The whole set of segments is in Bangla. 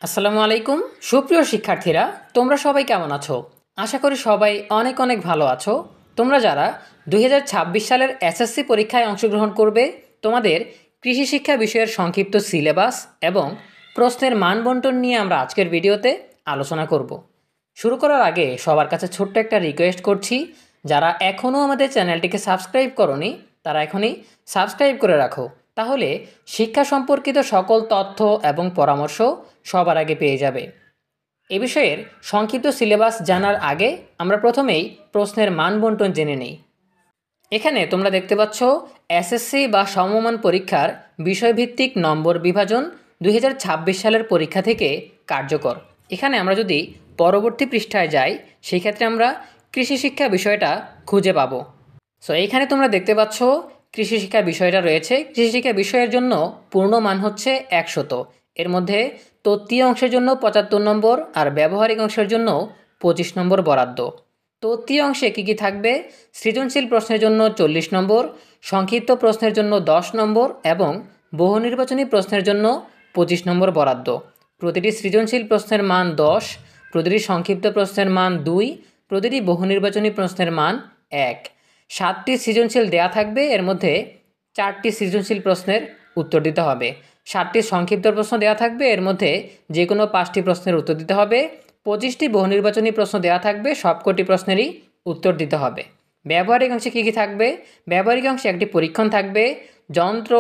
আসসালামু আলাইকুম সুপ্রিয় শিক্ষার্থীরা, তোমরা সবাই কেমন আছো? আশা করি সবাই অনেক অনেক ভালো আছো। তোমরা যারা 2026 সালের এসএসসি পরীক্ষায় অংশগ্রহণ করবে, তোমাদের কৃষি শিক্ষা বিষয়ের সংক্ষিপ্ত সিলেবাস এবং প্রশ্নের মান বন্টন নিয়ে আমরা আজকের ভিডিওতে আলোচনা করব। শুরু করার আগে সবার কাছে ছোট্ট একটা রিকোয়েস্ট করছি, যারা এখনও আমাদের চ্যানেলটিকে সাবস্ক্রাইব করোনি তারা এখনই সাবস্ক্রাইব করে রাখো, তাহলে শিক্ষা সম্পর্কিত সকল তথ্য এবং পরামর্শ সবার আগে পেয়ে যাবে। এ বিষয়ের সংক্ষিপ্ত সিলেবাস জানার আগে আমরা প্রথমেই প্রশ্নের মান বন্টন জেনে নেই। এখানে তোমরা দেখতে পাচ্ছ এসএসসি বা সমমান পরীক্ষার বিষয়ভিত্তিক নম্বর বিভাজন 2026 সালের পরীক্ষা থেকে কার্যকর। এখানে আমরা যদি পরবর্তী পৃষ্ঠায় যাই, সেই ক্ষেত্রে আমরা কৃষি শিক্ষা বিষয়টা খুঁজে পাবো। সো এইখানে তোমরা দেখতে পাচ্ছ কৃষি শিক্ষা বিষয়টা রয়েছে। কৃষি শিক্ষা বিষয়ের জন্য পূর্ণ মান হচ্ছে 100। এর মধ্যে তত্ত্বীয় অংশের জন্য 75 নম্বর আর ব্যবহারিক অংশের জন্য 25 নম্বর বরাদ্দ। তত্ত্বীয় অংশে কী কী থাকবে? সৃজনশীল প্রশ্নের জন্য 40 নম্বর, সংক্ষিপ্ত প্রশ্নের জন্য 10 নম্বর এবং বহু নির্বাচনী প্রশ্নের জন্য 25 নম্বর বরাদ্দ। প্রতিটি সৃজনশীল প্রশ্নের মান 10, প্রতিটি সংক্ষিপ্ত প্রশ্নের মান 2, প্রতিটি বহু নির্বাচনী প্রশ্নের মান 1। 7টি সৃজনশীল দেয়া থাকবে, এর মধ্যে 4টি সৃজনশীল প্রশ্নের উত্তর দিতে হবে। 7টি সংক্ষিপ্ত প্রশ্ন দেওয়া থাকবে, এর মধ্যে যে কোনো 5টি প্রশ্নের উত্তর দিতে হবে। 25টি বহু নির্বাচনী প্রশ্ন দেওয়া থাকবে, সবকটি প্রশ্নেরই উত্তর দিতে হবে। ব্যবহারিক অংশে কী কী থাকবে? ব্যবহারিক অংশে একটি পরীক্ষণ থাকবে, যন্ত্র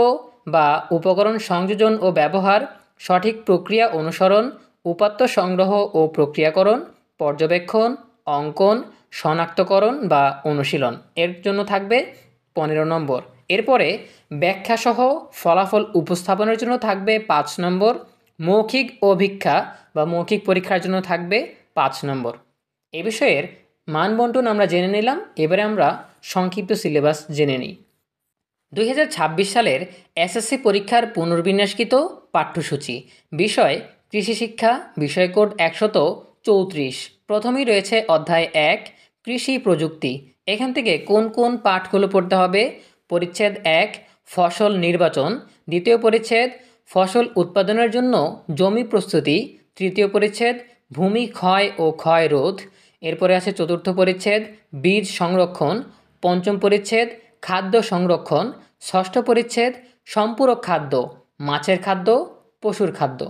বা উপকরণ সংযোজন ও ব্যবহার, সঠিক প্রক্রিয়া অনুসরণ, উপাত্ত সংগ্রহ ও প্রক্রিয়াকরণ, পর্যবেক্ষণ, অঙ্কন, শনাক্তকরণ বা অনুশীলন। এর জন্য থাকবে 15 নম্বর। এরপরে ব্যাখ্যাসহ ফলাফল উপস্থাপনের জন্য থাকবে 5 নম্বর। মৌখিক অভিক্ষা বা মৌখিক পরীক্ষার জন্য থাকবে 5 নম্বর। এ বিষয়ের মানবন্টন আমরা জেনে নিলাম। এবারে আমরা সংক্ষিপ্ত সিলেবাস জেনে নিই। 2026 সালের এসএসসি পরীক্ষার পুনর্বিন্যাসকৃত পাঠ্যসূচি। বিষয় কৃষি শিক্ষা, বিষয় কোড 134। প্রথমেই রয়েছে অধ্যায় 1 কৃষি প্রযুক্তি। এখান থেকে কোন কোন পাঠগুলো পড়তে হবে? পরিচ্ছেদ 1 ফসল নির্বাচন, দ্বিতীয় পরিচ্ছেদ ফসল উৎপাদনের জন্য জমি প্রস্তুতি, তৃতীয় পরিচ্ছেদ ভূমি ক্ষয় ও ক্ষয় রোধ, এরপরে আছে চতুর্থ পরিচ্ছেদ বীজ সংরক্ষণ, পঞ্চম পরিচ্ছেদ খাদ্য সংরক্ষণ, ষষ্ঠ পরিচ্ছেদ সম্পূরক খাদ্য, মাছের খাদ্য, পশুর খাদ্য।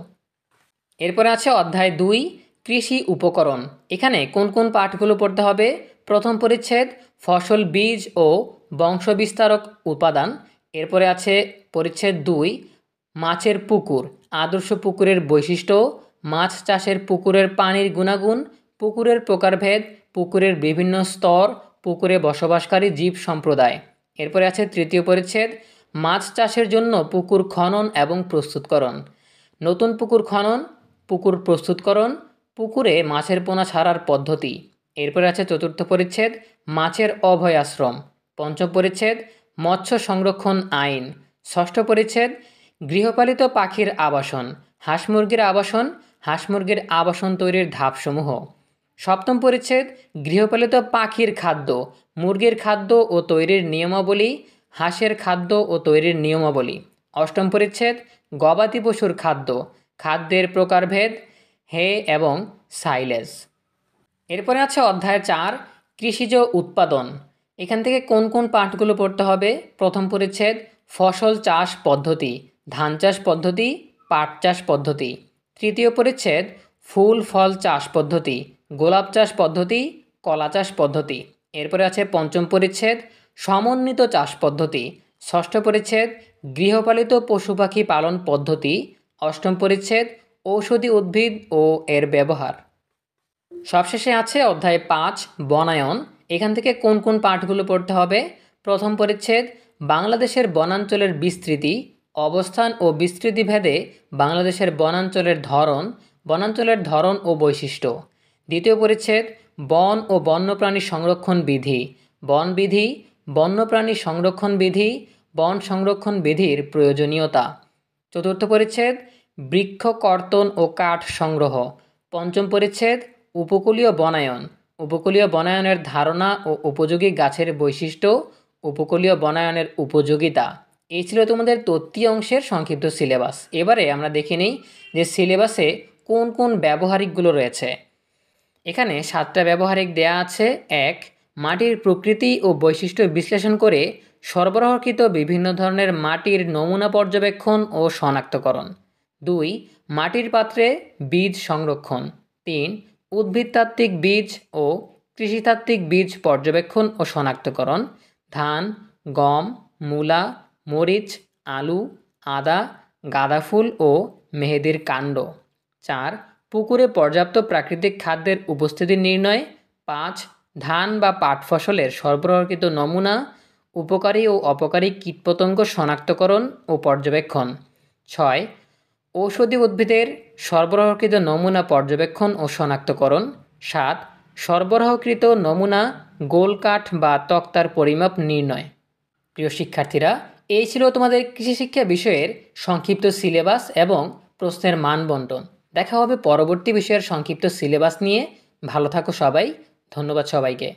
এরপরে আছে অধ্যায় 2 কৃষি উপকরণ। এখানে কোন কোন পাঠগুলো পড়তে হবে? প্রথম পরিচ্ছেদ ফসল বীজ ও বংশবিস্তারক উপাদান, এরপরে আছে পরিচ্ছেদ 2 মাছের পুকুর, আদর্শ পুকুরের বৈশিষ্ট্য, মাছ চাষের পুকুরের পানির গুণাগুণ, পুকুরের প্রকারভেদ, পুকুরের বিভিন্ন স্তর, পুকুরে বসবাসকারী জীব সম্প্রদায়। এরপরে আছে তৃতীয় পরিচ্ছেদ মাছ চাষের জন্য পুকুর খনন এবং প্রস্তুতকরণ, নতুন পুকুর খনন, পুকুর প্রস্তুতকরণ, পুকুরে মাছের পোনা ছাড়ার পদ্ধতি। এরপরে আছে চতুর্থ পরিচ্ছেদ মাছের অভয়াশ্রম, পঞ্চম পরিচ্ছেদ মৎস্য সংরক্ষণ আইন, ষষ্ঠ পরিচ্ছেদ গৃহপালিত পাখির আবাসন, হাঁস মুরগির আবাসন, হাঁস মুরগির আবাসন তৈরির ধাপসমূহ, সপ্তম পরিচ্ছেদ গৃহপালিত পাখির খাদ্য, মুরগির খাদ্য ও তৈরির নিয়মাবলী, হাঁসের খাদ্য ও তৈরির নিয়মাবলী, অষ্টম পরিচ্ছেদ গবাদি পশুর খাদ্য, খাদ্যের প্রকারভেদ, হে এবং সাইলেজ। এরপরে আছে অধ্যায় 4 কৃষিজ উৎপাদন। এখান থেকে কোন কোন পাঠগুলো পড়তে হবে? প্রথম পরিচ্ছেদ ফসল চাষ পদ্ধতি, ধান চাষ পদ্ধতি, পাট চাষ পদ্ধতি, তৃতীয় পরিচ্ছেদ ফুল ফল চাষ পদ্ধতি, গোলাপ চাষ পদ্ধতি, কলা চাষ পদ্ধতি। এরপরে আছে পঞ্চম পরিচ্ছেদ সমন্বিত চাষ পদ্ধতি, ষষ্ঠ পরিচ্ছেদ গৃহপালিত পশু পাখি পালন পদ্ধতি, অষ্টম পরিচ্ছেদ ঔষধি উদ্ভিদ ও এর ব্যবহার। সবশেষে আছে অধ্যায় 5 বনায়ন। এখান থেকে কোন কোন পাঠগুলো পড়তে হবে? প্রথম পরিচ্ছেদ বাংলাদেশের বনাঞ্চলের বিস্তৃতি, অবস্থান ও বিস্তৃতি ভেদে বাংলাদেশের বনাঞ্চলের ধরন ও বৈশিষ্ট্য। দ্বিতীয় পরিচ্ছেদ বন ও বন্যপ্রাণী সংরক্ষণ বিধি, বনবিধি, বন্যপ্রাণী সংরক্ষণ বিধি, বন সংরক্ষণ বিধির প্রয়োজনীয়তা। চতুর্থ পরিচ্ছেদ বৃক্ষ কর্তন ও কাঠ সংগ্রহ। পঞ্চম পরিচ্ছেদ উপকূলীয় বনায়ন, উপকূলীয় বনায়নের ধারণা ও উপযোগী গাছের বৈশিষ্ট্য, উপকূলীয় বনায়নের উপযোগিতা। এই ছিল তোমাদের তত্ত্বীয় অংশের সংক্ষিপ্ত সিলেবাস। এবারে আমরা দেখে নিই যে সিলেবাসে কোন কোন ব্যবহারিকগুলো রয়েছে। এখানে 7টা ব্যবহারিক দেয়া আছে। 1. মাটির প্রকৃতি ও বৈশিষ্ট্য বিশ্লেষণ করে সরবরাহকৃত বিভিন্ন ধরনের মাটির নমুনা পর্যবেক্ষণ ও শনাক্তকরণ। 2. মাটির পাত্রে বীজ সংরক্ষণ। 3. উদ্ভিদতাত্ত্বিক বীজ ও কৃষিতাত্ত্বিক বীজ পর্যবেক্ষণ ও শনাক্তকরণ। ধান, গম, মূলা, মরিচ, আলু, আদা, গাঁদাফুল ও মেহেদির কাণ্ড। 4. পুকুরে পর্যাপ্ত প্রাকৃতিক খাদ্যের উপস্থিতি নির্ণয়। 5. ধান বা পাট ফসলের সরবরাহকৃত নমুনা, উপকারী ও অপকারী কীটপতঙ্গ শনাক্তকরণ ও পর্যবেক্ষণ। 6. ঔষধি উদ্ভিদের সরবরাহকৃত নমুনা পর্যবেক্ষণ ও শনাক্তকরণ। 7. সরবরাহকৃত নমুনা গোলকাঠ বা তক্তার পরিমাপ নির্ণয়। প্রিয় শিক্ষার্থীরা, এই ছিল তোমাদের কৃষিশিক্ষা বিষয়ের সংক্ষিপ্ত সিলেবাস এবং প্রশ্নের মান বণ্টন। দেখা হবে পরবর্তী বিষয়ের সংক্ষিপ্ত সিলেবাস নিয়ে। ভালো থাকো সবাই। ধন্যবাদ সবাইকে।